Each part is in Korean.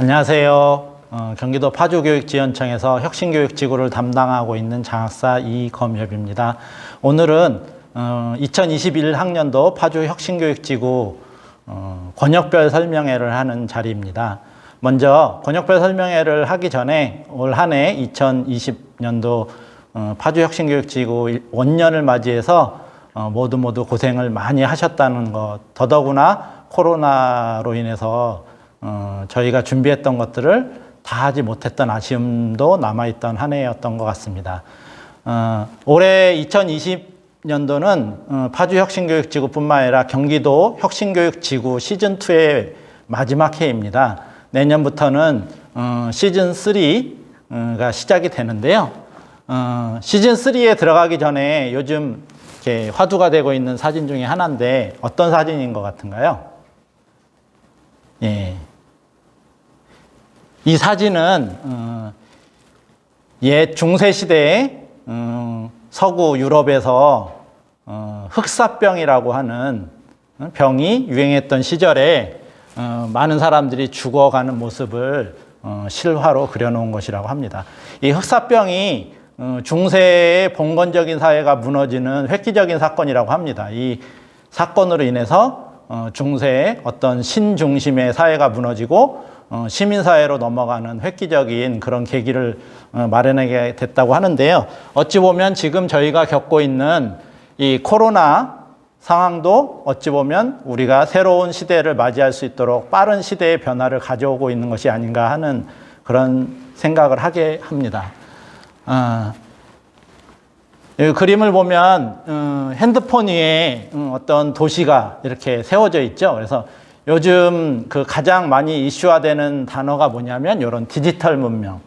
안녕하세요. 경기도 파주교육지원청에서 혁신교육지구를 담당하고 있는 장학사 이검협입니다. 오늘은 2021학년도 파주 혁신교육지구 권역별 설명회를 하는 자리입니다. 먼저 권역별 설명회를 하기 전에 올 한 해 2020년도 파주 혁신교육지구 원년을 맞이해서 모두 고생을 많이 하셨다는 것, 더더구나 코로나로 인해서 저희가 준비했던 것들을 다 하지 못했던 아쉬움도 남아있던 한 해였던 것 같습니다. 올해 2020년도는 파주 혁신교육지구뿐만 아니라 경기도 혁신교육지구 시즌2의 마지막 해입니다. 내년부터는 시즌3가 시작이 되는데요. 시즌3에 들어가기 전에 요즘 이렇게 화두가 되고 있는 사진 중에 하나인데 어떤 사진인 것 같은가요? 예. 이 사진은 옛 중세시대에 서구 유럽에서 흑사병이라고 하는 병이 유행했던 시절에 많은 사람들이 죽어가는 모습을 실화로 그려놓은 것이라고 합니다. 이 흑사병이 중세의 봉건적인 사회가 무너지는 획기적인 사건이라고 합니다. 이 사건으로 인해서 중세의 어떤 신중심의 사회가 무너지고 시민사회로 넘어가는 획기적인 그런 계기를 마련하게 됐다고 하는데요. 어찌 보면 지금 저희가 겪고 있는 이 코로나 상황도 어찌 보면 우리가 새로운 시대를 맞이할 수 있도록 빠른 시대의 변화를 가져오고 있는 것이 아닌가 하는 그런 생각을 하게 합니다. 이 그림을 보면 핸드폰 위에 어떤 도시가 이렇게 세워져 있죠. 그래서 요즘 그 가장 많이 이슈화되는 단어가 뭐냐면 이런 디지털 문명,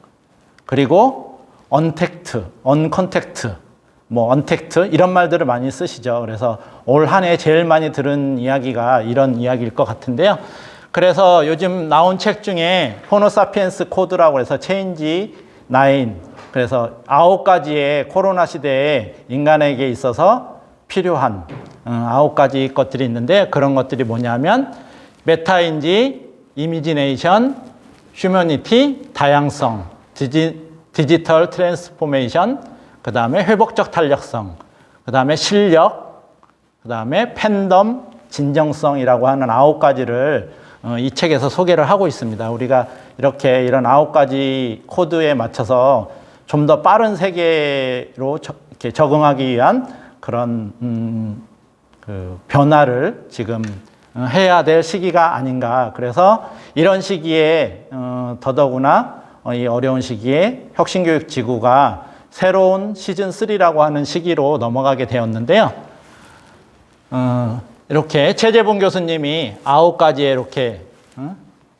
그리고 언택트, 언컨택트, 언택트 이런 말들을 많이 쓰시죠. 그래서 올 한 해 제일 많이 들은 이야기가 이런 이야기일 것 같은데요. 그래서 요즘 나온 책 중에 호모사피엔스 코드라고 해서 체인지 9, 그래서 9가지의 코로나 시대에 인간에게 있어서 필요한 9가지 것들이 있는데, 그런 것들이 뭐냐면 메타인지, 이미지네이션, 휴머니티, 다양성, 디지털 트랜스포메이션, 그 다음에 회복적 탄력성, 그 다음에 실력, 그 다음에 팬덤, 진정성이라고 하는 9가지를 이 책에서 소개를 하고 있습니다. 우리가 이렇게 이런 9가지 코드에 맞춰서 좀 더 빠른 세계로 이렇게 적응하기 위한 그런 그 변화를 지금 해야 될 시기가 아닌가. 그래서 이런 시기에 더더구나 이 어려운 시기에 혁신교육지구가 새로운 시즌3라고 하는 시기로 넘어가게 되었는데요. 이렇게 최재봉 교수님이 9가지에 이렇게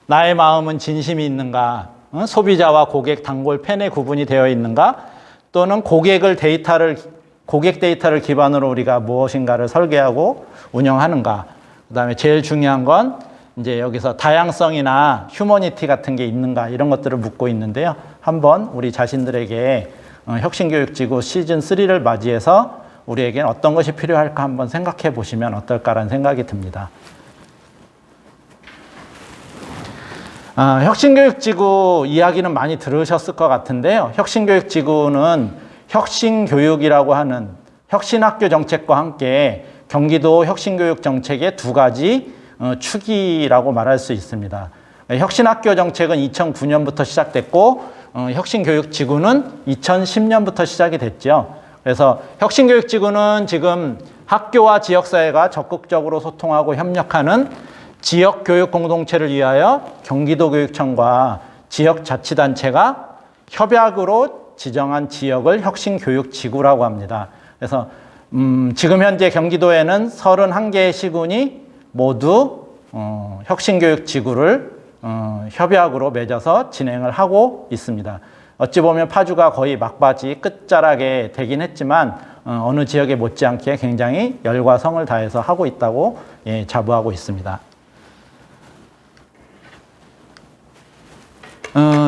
나의 마음은 진심이 있는가, 소비자와 고객, 단골, 팬의 구분이 되어 있는가, 또는 고객 데이터를 기반으로 우리가 무엇인가를 설계하고 운영하는가, 그 다음에 제일 중요한 건 이제 여기서 다양성이나 휴머니티 같은 게 있는가, 이런 것들을 묻고 있는데요. 한번 우리 자신들에게 혁신교육지구 시즌3를 맞이해서 우리에게는 어떤 것이 필요할까 한번 생각해 보시면 어떨까라는 생각이 듭니다. 혁신교육지구 이야기는 많이 들으셨을 것 같은데요. 혁신교육지구는 혁신교육이라고 하는 혁신학교 정책과 함께 경기도 혁신교육 정책의 2가지 축이라고 말할 수 있습니다. 혁신학교 정책은 2009년부터 시작됐고 혁신교육지구는 2010년부터 시작이 됐죠. 그래서 혁신교육지구는 지금 학교와 지역사회가 적극적으로 소통하고 협력하는 지역교육 공동체를 위하여 경기도교육청과 지역자치단체가 협약으로 지정한 지역을 혁신교육지구라고 합니다. 그래서 지금 현재 경기도에는 31개의 시군이 모두 혁신교육지구를 협약으로 맺어서 진행을 하고 있습니다. 어찌 보면 파주가 거의 막바지 끝자락에 되긴 했지만 어느 지역에 못지않게 굉장히 열과 성을 다해서 하고 있다고 자부하고 있습니다.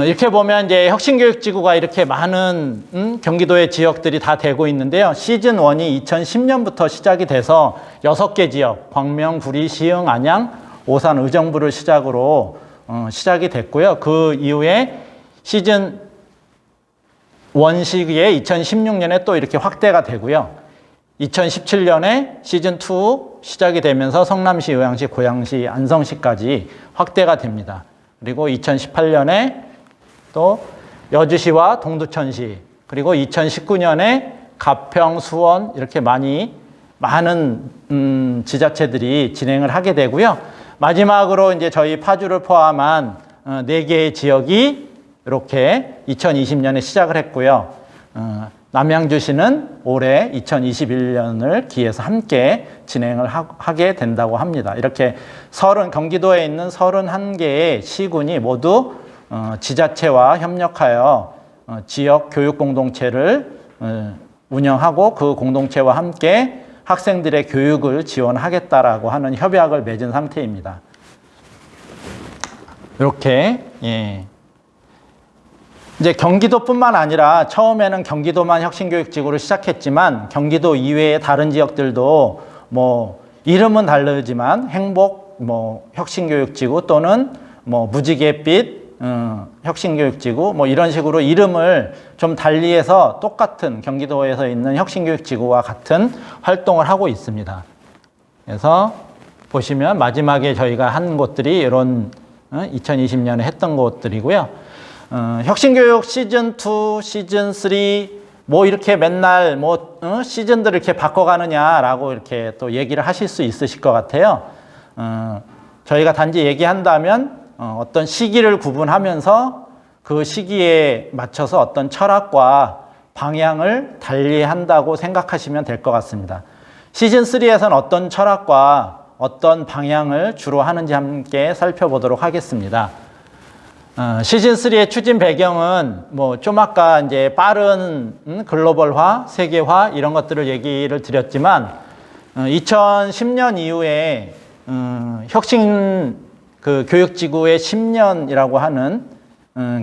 이렇게 보면 이제 혁신교육지구가 이렇게 많은 경기도의 지역들이 다 되고 있는데요. 시즌1이 2010년부터 시작이 돼서 6개 지역, 광명, 구리, 시흥, 안양, 오산, 의정부를 시작으로 시작이 됐고요. 그 이후에 시즌 1 시기에 2016년에 또 이렇게 확대가 되고요. 2017년에 시즌 2 시작이 되면서 성남시, 의왕시, 고양시, 안성시까지 확대가 됩니다. 그리고 2018년에 또 여주시와 동두천시, 그리고 2019년에 가평, 수원 이렇게 많은 지자체들이 진행을 하게 되고요. 마지막으로 이제 저희 파주를 포함한 4개의 지역이 이렇게 2020년에 시작을 했고요. 남양주시는 올해 2021년을 기해서 함께 진행을 하게 된다고 합니다. 이렇게 경기도에 있는 31개의 시군이 모두 지자체와 협력하여 지역 교육 공동체를 운영하고 그 공동체와 함께 학생들의 교육을 지원하겠다라고 하는 협약을 맺은 상태입니다. 이렇게 이제 경기도뿐만 아니라 처음에는 경기도만 혁신교육지구를 시작했지만 경기도 이외의 다른 지역들도 이름은 다르지만 행복 혁신교육지구 또는 무지갯빛 혁신교육지구 이런 식으로 이름을 좀 달리해서 똑같은 경기도에서 있는 혁신교육지구와 같은 활동을 하고 있습니다. 그래서 보시면 마지막에 저희가 한 곳들이 이런 2020년에 했던 곳들이고요. 혁신교육 시즌2, 시즌3 이렇게 맨날 시즌들을 이렇게 바꿔가느냐라고 이렇게 또 얘기를 하실 수 있으실 것 같아요. 저희가 단지 얘기한다면 어떤 시기를 구분하면서 그 시기에 맞춰서 어떤 철학과 방향을 달리한다고 생각하시면 될 것 같습니다. 시즌3에서는 어떤 철학과 어떤 방향을 주로 하는지 함께 살펴보도록 하겠습니다. 시즌3의 추진 배경은 좀 아까 이제 빠른 글로벌화, 세계화 이런 것들을 얘기를 드렸지만 2010년 이후에 교육지구의 10년이라고 하는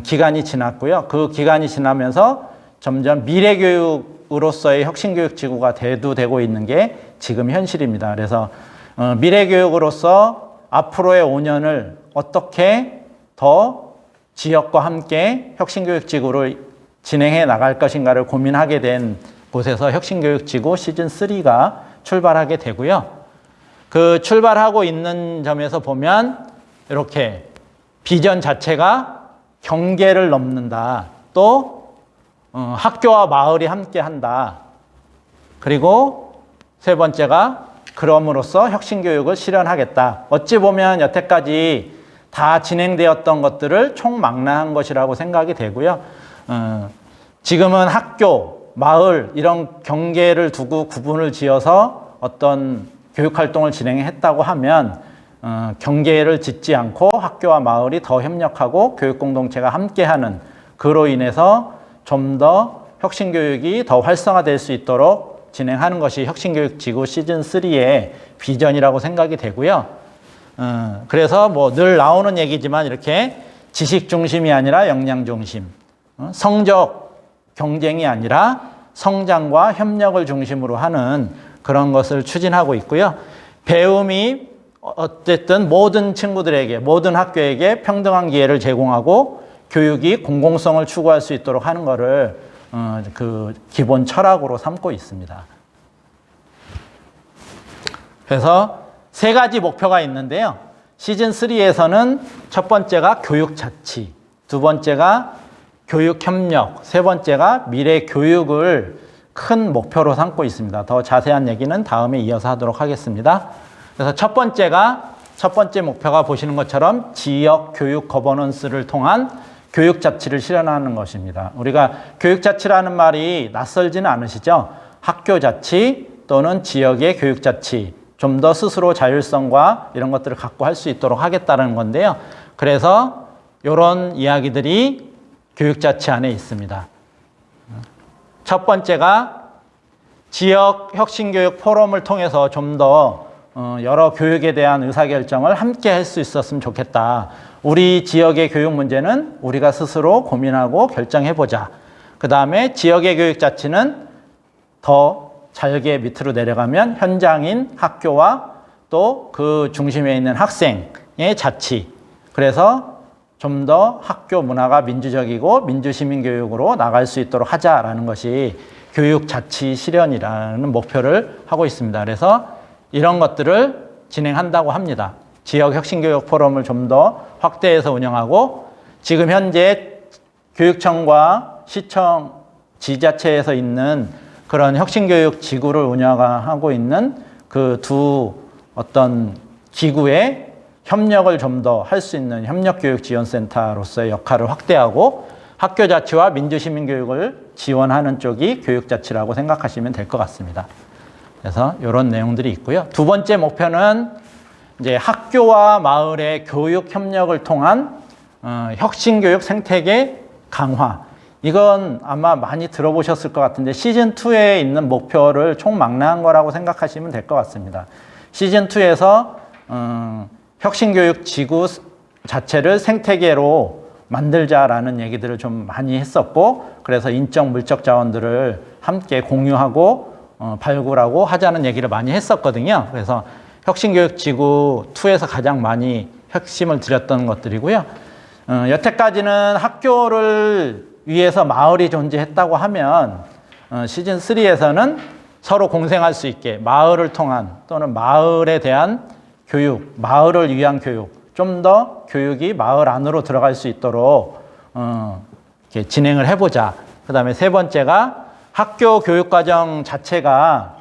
기간이 지났고요. 그 기간이 지나면서 점점 미래교육으로서의 혁신교육지구가 대두되고 있는 게 지금 현실입니다. 그래서 미래교육으로서 앞으로의 5년을 어떻게 더 지역과 함께 혁신교육지구를 진행해 나갈 것인가를 고민하게 된 곳에서 혁신교육지구 시즌3가 출발하게 되고요. 그 출발하고 있는 점에서 보면 이렇게 비전 자체가 경계를 넘는다. 또 학교와 마을이 함께 한다. 그리고 세 번째가 그럼으로써 혁신교육을 실현하겠다. 어찌 보면 여태까지 다 진행되었던 것들을 총망라한 것이라고 생각이 되고요. 지금은 학교, 마을 이런 경계를 두고 구분을 지어서 어떤 교육활동을 진행했다고 하면 경계를 짓지 않고 학교와 마을이 더 협력하고 교육공동체가 함께하는 그로 인해서 좀 더 혁신교육이 더 활성화될 수 있도록 진행하는 것이 혁신교육지구 시즌3의 비전이라고 생각이 되고요. 그래서 늘 나오는 얘기지만 이렇게 지식 중심이 아니라 역량 중심, 성적 경쟁이 아니라 성장과 협력을 중심으로 하는 그런 것을 추진하고 있고요. 배움이 어쨌든 모든 친구들에게, 모든 학교에게 평등한 기회를 제공하고 교육이 공공성을 추구할 수 있도록 하는 것을 그 기본 철학으로 삼고 있습니다. 그래서 3가지 목표가 있는데요. 시즌3에서는 첫 번째가 교육자치, 두 번째가 교육협력, 세 번째가 미래교육을 큰 목표로 삼고 있습니다. 더 자세한 얘기는 다음에 이어서 하도록 하겠습니다. 그래서 첫 번째 목표가 보시는 것처럼 지역 교육 거버넌스를 통한 교육자치를 실현하는 것입니다. 우리가 교육자치라는 말이 낯설지는 않으시죠? 학교자치 또는 지역의 교육자치, 좀 더 스스로 자율성과 이런 것들을 갖고 할 수 있도록 하겠다는 건데요. 그래서 이런 이야기들이 교육자치 안에 있습니다. 첫 번째가 지역 혁신교육 포럼을 통해서 좀 더 여러 교육에 대한 의사결정을 함께 할 수 있었으면 좋겠다. 우리 지역의 교육 문제는 우리가 스스로 고민하고 결정해보자. 그 다음에 지역의 교육자치는 더 잘게 밑으로 내려가면 현장인 학교와 또 그 중심에 있는 학생의 자치. 그래서 좀 더 학교 문화가 민주적이고 민주시민교육으로 나갈 수 있도록 하자라는 것이 교육자치 실현이라는 목표를 하고 있습니다. 그래서 이런 것들을 진행한다고 합니다. 지역혁신교육 포럼을 좀 더 확대해서 운영하고 지금 현재 교육청과 시청, 지자체에서 있는 그런 혁신교육 지구를 운영하고 있는 그 두 어떤 기구의 협력을 좀 더 할 수 있는 협력교육지원센터로서의 역할을 확대하고 학교자치와 민주시민교육을 지원하는 쪽이 교육자치라고 생각하시면 될 것 같습니다. 그래서 이런 내용들이 있고요. 두 번째 목표는 이제 학교와 마을의 교육 협력을 통한 혁신교육 생태계 강화. 이건 아마 많이 들어보셨을 것 같은데 시즌2에 있는 목표를 총망라한 거라고 생각하시면 될 것 같습니다. 시즌2에서 혁신교육 지구 자체를 생태계로 만들자라는 얘기들을 좀 많이 했었고 그래서 인적 물적 자원들을 함께 공유하고 발굴하고 하자는 얘기를 많이 했었거든요. 그래서 혁신교육 지구 2에서 가장 많이 핵심을 드렸던 것들이고요. 여태까지는 학교를 위해서 마을이 존재했다고 하면 시즌 3에서는 서로 공생할 수 있게 마을을 통한 또는 마을에 대한 교육, 마을을 위한 교육, 좀 더 교육이 마을 안으로 들어갈 수 있도록 이렇게 진행을 해보자. 그 다음에 세 번째가 학교 교육과정 자체가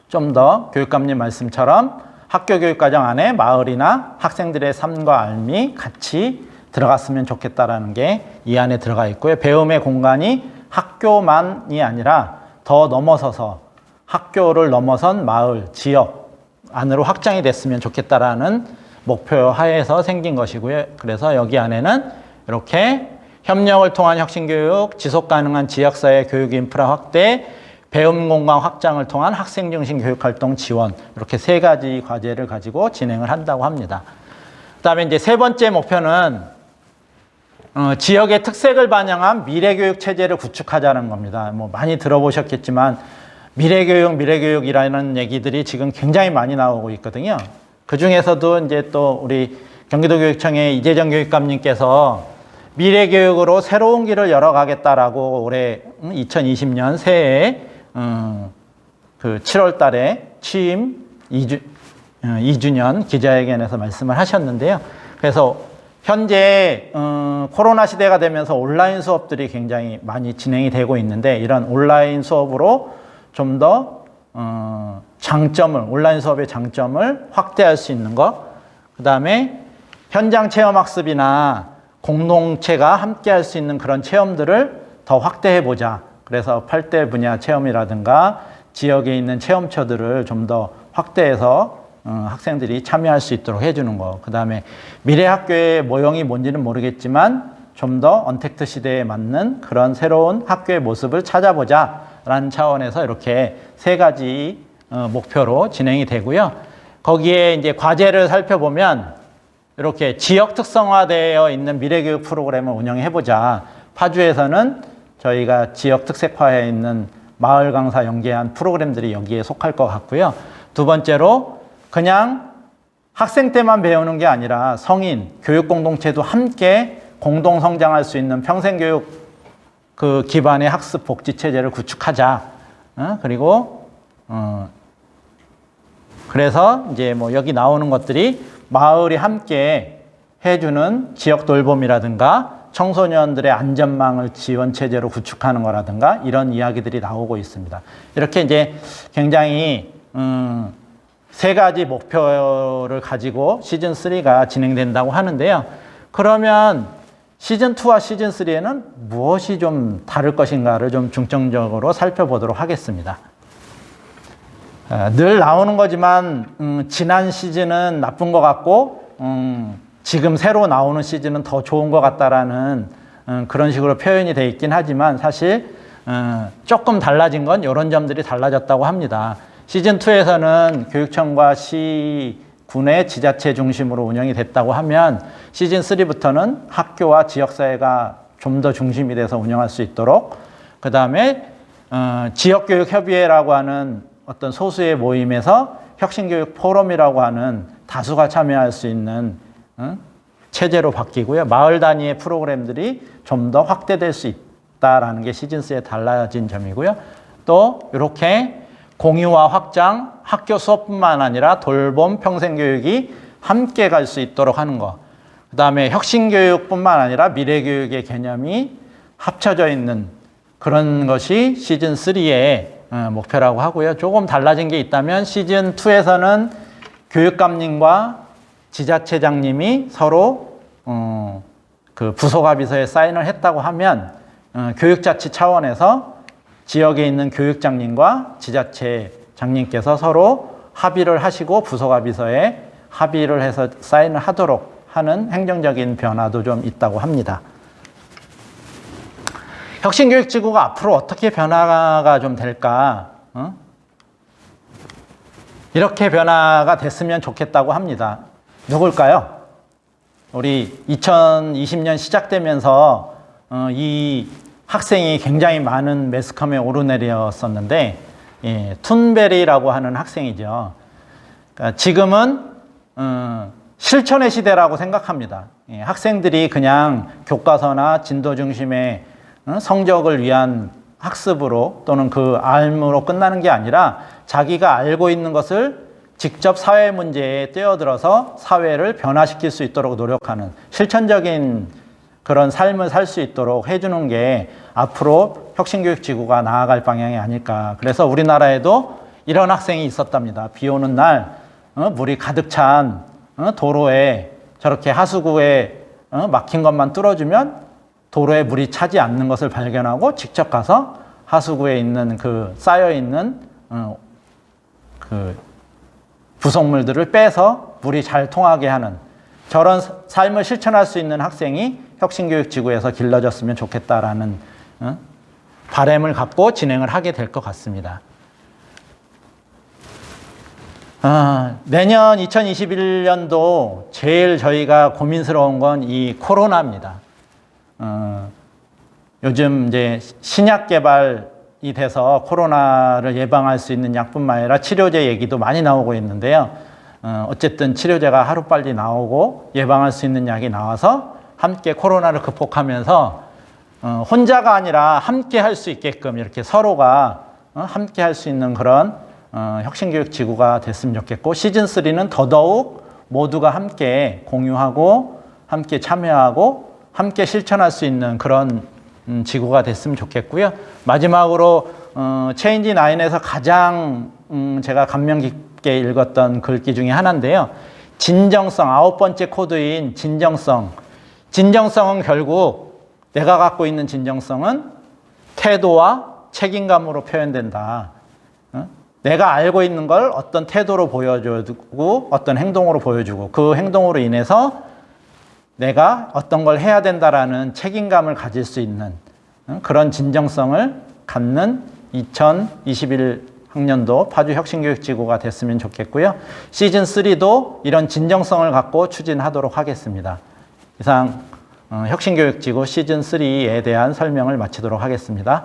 좀 더 교육감님 말씀처럼 학교 교육과정 안에 마을이나 학생들의 삶과 삶이 같이 들어갔으면 좋겠다라는 게 이 안에 들어가 있고요. 배움의 공간이 학교만이 아니라 더 넘어서서 학교를 넘어선 마을, 지역 안으로 확장이 됐으면 좋겠다라는 목표 하에서 생긴 것이고요. 그래서 여기 안에는 이렇게 협력을 통한 혁신교육, 지속가능한 지역사회 교육 인프라 확대, 배움 공간 확장을 통한 학생 중심 교육활동 지원 이렇게 세 가지 과제를 가지고 진행을 한다고 합니다. 그다음에 이제 세 번째 목표는 지역의 특색을 반영한 미래교육 체제를 구축하자는 겁니다. 뭐 많이 들어보셨겠지만 미래교육이라는 얘기들이 지금 굉장히 많이 나오고 있거든요. 그 중에서도 이제 또 우리 경기도교육청의 이재정 교육감님께서 미래교육으로 새로운 길을 열어가겠다라고 올해 2020년 새해에 그 7월 달에 취임 2주년 기자회견에서 말씀을 하셨는데요. 그래서 현재 코로나 시대가 되면서 온라인 수업들이 굉장히 많이 진행이 되고 있는데 이런 온라인 수업으로 좀 더 온라인 수업의 장점을 확대할 수 있는 것, 그 다음에 현장 체험 학습이나 공동체가 함께 할 수 있는 그런 체험들을 더 확대해 보자. 그래서 8대 분야 체험이라든가 지역에 있는 체험처들을 좀 더 확대해서 학생들이 참여할 수 있도록 해주는 거. 그 다음에 미래학교의 모형이 뭔지는 모르겠지만 좀 더 언택트 시대에 맞는 그런 새로운 학교의 모습을 찾아보자 라는 차원에서 이렇게 세 가지 목표로 진행이 되고요. 거기에 이제 과제를 살펴보면 이렇게 지역 특성화되어 있는 미래교육 프로그램을 운영해보자. 파주에서는 저희가 지역 특색화에 있는 마을 강사 연계한 프로그램들이 여기에 속할 것 같고요. 두 번째로 그냥 학생 때만 배우는 게 아니라 성인, 교육 공동체도 함께 공동 성장할 수 있는 평생교육 그 기반의 학습 복지 체제를 구축하자. 그리고 그래서 이제 뭐 여기 나오는 것들이 마을이 함께 해주는 지역 돌봄이라든가 청소년들의 안전망을 지원 체제로 구축하는 거라든가 이런 이야기들이 나오고 있습니다. 이렇게 이제 굉장히 세 가지 목표를 가지고 시즌 3가 진행된다고 하는데요. 그러면 시즌 2와 시즌 3에는 무엇이 좀 다를 것인가를 좀 중점적으로 살펴보도록 하겠습니다. 늘 나오는 거지만 지난 시즌은 나쁜 것 같고 지금 새로 나오는 시즌은 더 좋은 것 같다라는 그런 식으로 표현이 돼 있긴 하지만 사실 조금 달라진 건 이런 점들이 달라졌다고 합니다. 시즌2에서는 교육청과 시군의 지자체 중심으로 운영이 됐다고 하면 시즌3부터는 학교와 지역사회가 좀 더 중심이 돼서 운영할 수 있도록 그 다음에 지역교육협의회라고 하는 어떤 소수의 모임에서 혁신교육 포럼이라고 하는 다수가 참여할 수 있는 체제로 바뀌고요. 마을 단위의 프로그램들이 좀 더 확대될 수 있다라는 게 시즌스의 달라진 점이고요. 또 이렇게 공유와 확장, 학교 수업뿐만 아니라 돌봄, 평생교육이 함께 갈 수 있도록 하는 것. 그 다음에 혁신교육뿐만 아니라 미래교육의 개념이 합쳐져 있는 그런 것이 시즌3의 목표라고 하고요. 조금 달라진 게 있다면 시즌2에서는 교육감님과 지자체장님이 서로 그 부속합의서에 사인을 했다고 하면 교육자치 차원에서 지역에 있는 교육장님과 지자체장님께서 서로 합의를 하시고 부속합의서에 합의를 해서 사인을 하도록 하는 행정적인 변화도 좀 있다고 합니다. 혁신교육지구가 앞으로 어떻게 변화가 좀 될까? 이렇게 변화가 됐으면 좋겠다고 합니다. 누굴까요? 우리 2020년 시작되면서 이 학생이 굉장히 많은 매스컴에 오르내렸었는데 툰베리라고 하는 학생이죠. 그러니까 지금은 실천의 시대라고 생각합니다. 학생들이 그냥 교과서나 진도 중심의 성적을 위한 학습으로 또는 그 알므로 끝나는 게 아니라 자기가 알고 있는 것을 직접 사회 문제에 뛰어들어서 사회를 변화시킬 수 있도록 노력하는 실천적인 그런 삶을 살 수 있도록 해주는 게 앞으로 혁신교육지구가 나아갈 방향이 아닐까. 그래서 우리나라에도 이런 학생이 있었답니다. 비 오는 날 물이 가득 찬 도로에 저렇게 하수구에 막힌 것만 뚫어주면 도로에 물이 차지 않는 것을 발견하고 직접 가서 하수구에 있는 그 쌓여있는 그 부속물들을 빼서 물이 잘 통하게 하는 저런 삶을 실천할 수 있는 학생이 혁신교육지구에서 길러졌으면 좋겠다라는 바람을 갖고 진행을 하게 될 것 같습니다. 내년 2021년도 제일 저희가 고민스러운 건 이 코로나입니다. 요즘 이제 신약 개발이 돼서 코로나를 예방할 수 있는 약뿐만 아니라 치료제 얘기도 많이 나오고 있는데요. 어쨌든 치료제가 하루빨리 나오고 예방할 수 있는 약이 나와서 함께 코로나를 극복하면서 혼자가 아니라 함께 할 수 있게끔 이렇게 서로가 함께 할 수 있는 그런 혁신교육지구가 됐으면 좋겠고 시즌3는 더더욱 모두가 함께 공유하고 함께 참여하고 함께 실천할 수 있는 그런 지구가 됐으면 좋겠고요. 마지막으로 체인지9에서 가장 제가 감명 깊게 읽었던 글귀 중에 하나인데요. 진정성, 9번째 코드인 진정성. 진정성은 결국 내가 갖고 있는 진정성은 태도와 책임감으로 표현된다. 내가 알고 있는 걸 어떤 태도로 보여주고 어떤 행동으로 보여주고 그 행동으로 인해서 내가 어떤 걸 해야 된다라는 책임감을 가질 수 있는 그런 진정성을 갖는 2021학년도 파주혁신교육지구가 됐으면 좋겠고요. 시즌3도 이런 진정성을 갖고 추진하도록 하겠습니다. 이상 혁신교육지구 시즌3에 대한 설명을 마치도록 하겠습니다.